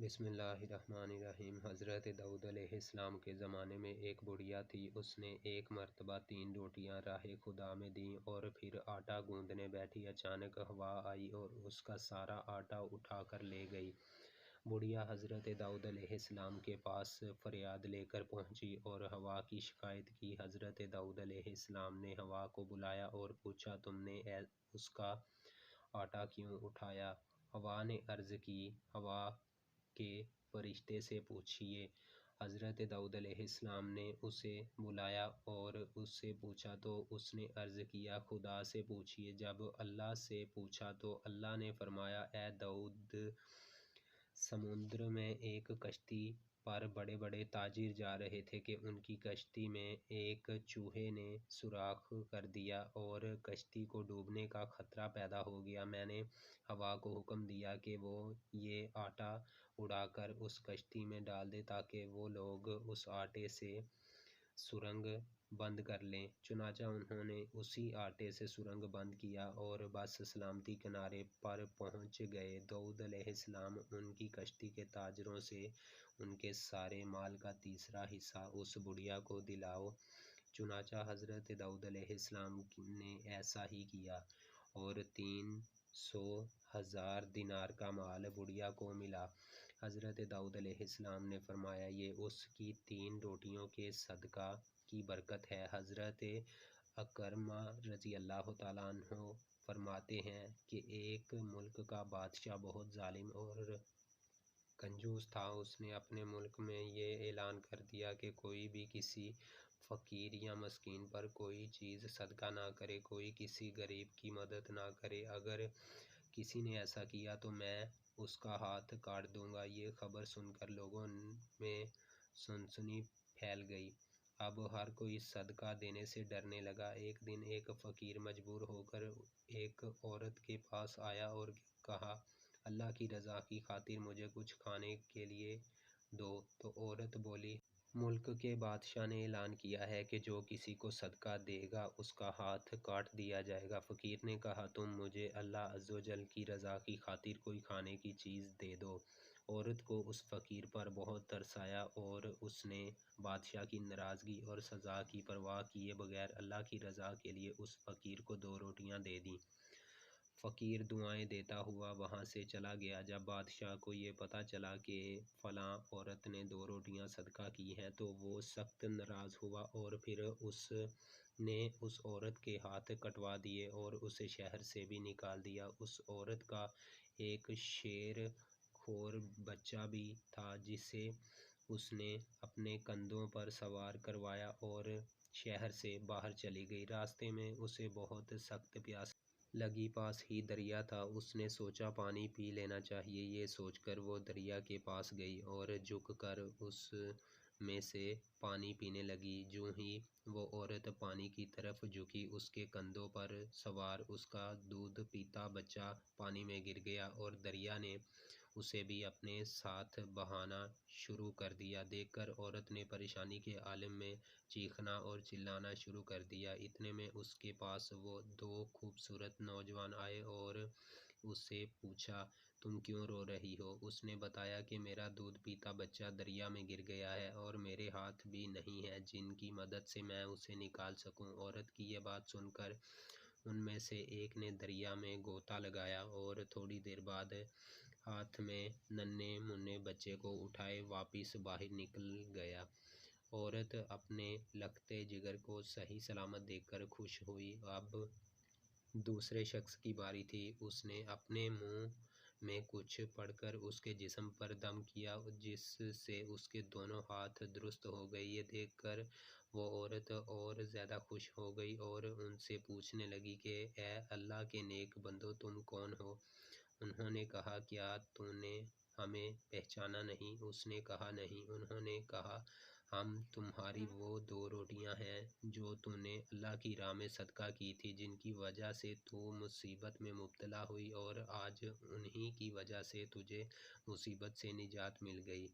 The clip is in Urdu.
بسم اللہ الرحمن الرحیم۔ حضرت داؤد علیہ السلام کے زمانے میں ایک بڑھیا تھی۔ اس نے ایک مرتبہ 3 روٹیاں راہ خدا میں دیں اور پھر آٹا گوندنے بیٹھی۔ اچانک ہوا آئی اور اس کا سارا آٹا اٹھا کر لے گئی۔ بڑھیا حضرت داؤد علیہ السلام کے پاس فریاد لے کر پہنچی اور ہوا کی شکایت کی۔ حضرت داؤد علیہ السلام نے ہوا کو بلایا اور پوچھا، تم نے اس کا آٹا کیوں اٹھایا؟ ہوا نے عرض کی، ہوا کے فرشتے سے پوچھیے۔ حضرت داؤد علیہ السلام نے اسے بلایا اور اس سے پوچھا تو اس نے عرض کیا، خدا سے پوچھیے۔ جب اللہ سے پوچھا تو اللہ نے فرمایا، اے داؤد، سمندر میں ایک کشتی پر بڑے بڑے تاجر جا رہے تھے کہ ان کی کشتی میں ایک چوہے نے سوراخ کر دیا اور کشتی کو ڈوبنے کا خطرہ پیدا ہو گیا۔ میں نے ہوا کو حکم دیا کہ وہ یہ آٹا اڑا کر اس کشتی میں ڈال دے تاکہ وہ لوگ اس آٹے سے سرنگ بند کر لیں۔ چنانچہ انہوں نے اسی آٹے سے سرنگ بند کیا اور بس سلامتی کنارے پر پہنچ گئے۔ داؤد علیہ السلام، ان کی کشتی کے تاجروں سے ان کے سارے مال کا تیسرا حصہ اس بڑھیا کو دلاؤ۔ چنانچہ حضرت داؤد علیہ السلام نے ایسا ہی کیا اور 300,000 دینار کا مال بڑھیا کو ملا۔ حضرت داؤد علیہ السلام نے فرمایا، یہ اس کی 3 روٹیوں کے صدقہ کی برکت ہے۔ حضرت اکرمہ رضی اللہ تعالیٰ عنہ فرماتے ہیں کہ ایک ملک کا بادشاہ بہت ظالم اور کنجوس تھا۔ اس نے اپنے ملک میں یہ اعلان کر دیا کہ کوئی بھی کسی فقیر یا مسکین پر کوئی چیز صدقہ نہ کرے، کوئی کسی غریب کی مدد نہ کرے۔ اگر کسی نے ایسا کیا تو میں اس کا ہاتھ کاٹ دوں گا۔ یہ خبر سن کر لوگوں میں سنسنی پھیل گئی۔ اب ہر کوئی صدقہ دینے سے ڈرنے لگا۔ ایک دن ایک فقیر مجبور ہو کر ایک عورت کے پاس آیا اور کہا، اللہ کی رضا کی خاطر مجھے کچھ کھانے کے لیے دو۔ تو عورت بولی، ملک کے بادشاہ نے اعلان کیا ہے کہ جو کسی کو صدقہ دے گا اس کا ہاتھ کاٹ دیا جائے گا۔ فقیر نے کہا، تم مجھے اللہ عز و جل کی رضا کی خاطر کوئی کھانے کی چیز دے دو۔ عورت کو اس فقیر پر بہت ترس آیا اور اس نے بادشاہ کی ناراضگی اور سزا کی پرواہ کیے بغیر اللہ کی رضا کے لیے اس فقیر کو 2 روٹیاں دے دیں۔ فقیر دعائیں دیتا ہوا وہاں سے چلا گیا۔ جب بادشاہ کو یہ پتہ چلا کہ فلاں عورت نے 2 روٹیاں صدقہ کی ہیں تو وہ سخت ناراض ہوا اور پھر اس نے اس عورت کے ہاتھ کٹوا دیے اور اسے شہر سے بھی نکال دیا۔ اس عورت کا ایک شیر خور بچہ بھی تھا جسے اس نے اپنے کندھوں پر سوار کروایا اور شہر سے باہر چلی گئی۔ راستے میں اسے بہت سخت پیاس لگی، پاس ہی دریا تھا۔ اس نے سوچا پانی پی لینا چاہیے۔ یہ سوچ کر وہ دریا کے پاس گئی اور جھک کر اس میں سے پانی پینے لگی۔ جوں ہی وہ عورت پانی کی طرف جھکی، اس کے کندھوں پر سوار اس کا دودھ پیتا بچہ پانی میں گر گیا اور دریا نے اسے بھی اپنے ساتھ بہانا شروع کر دیا۔ دیکھ کر عورت نے پریشانی کے عالم میں چیخنا اور چلانا شروع کر دیا۔ اتنے میں اس کے پاس وہ 2 خوبصورت نوجوان آئے اور اس سے پوچھا، تم کیوں رو رہی ہو؟ اس نے بتایا کہ میرا دودھ پیتا بچہ دریا میں گر گیا ہے اور میرے ہاتھ بھی نہیں ہیں جن کی مدد سے میں اسے نکال سکوں۔ عورت کی یہ بات سن کر ان میں سے ایک نے دریا میں غوطہ لگایا اور تھوڑی دیر بعد ہاتھ میں ننھے منھے بچے کو اٹھائے واپس باہر نکل گیا۔ عورت اپنے لختے جگر کو صحیح سلامت دیکھ کر خوش ہوئی۔ اب دوسرے شخص کی باری تھی۔ اس نے اپنے منہ میں کچھ پڑھ کر اس کے جسم پر دم کیا جس سے اس کے دونوں ہاتھ درست ہو گئے۔ یہ دیکھ کر وہ عورت اور زیادہ خوش ہو گئی اور ان سے پوچھنے لگی کہ اے اللہ کے نیک بندو، تم کون ہو؟ انہوں نے کہا، کیا تو نے ہمیں پہچانا نہیں؟ اس نے کہا، نہیں۔ انہوں نے کہا، ہم تمہاری وہ 2 روٹیاں ہیں جو تو نے اللہ کی راہ میں صدقہ کی تھی، جن کی وجہ سے تو مصیبت میں مبتلا ہوئی اور آج انہی کی وجہ سے تجھے مصیبت سے نجات مل گئی۔